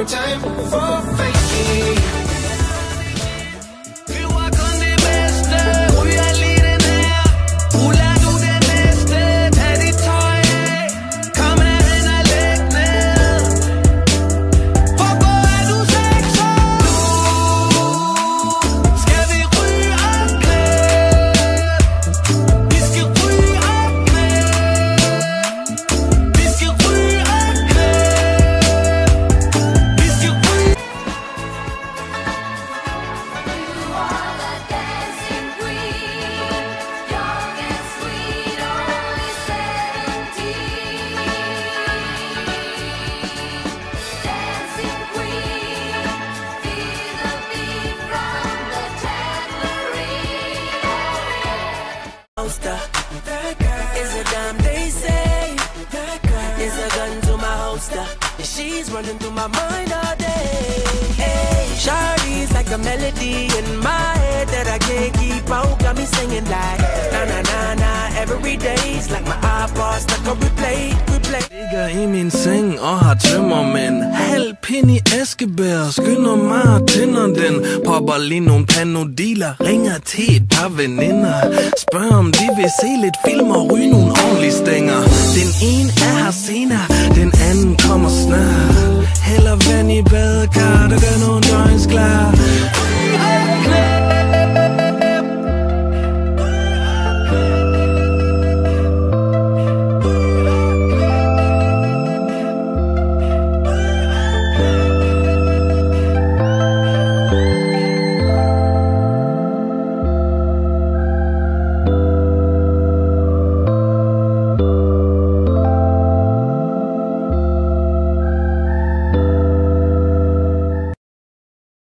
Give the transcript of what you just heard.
time for faking. That girl is a dime, they say. That girl is a gun to my holster, and she's running through my mind all day. Hey, Shawty's like a melody in my head that I can't keep out. Got me singing like na na na na every day's like my iPod stuck on replay. Ligger i min seng og har tømmermænd. Halv pind i Askebær, skynder mig og tænder den. Popper lige nogle panodiler, ringer til et par veninder. Spørger om de vil se lidt film og ryge nogle ordentlige stænger. Den ene er her senere, den anden kommer snart. Hælder vand i badekar, der gør nogle døgns klar.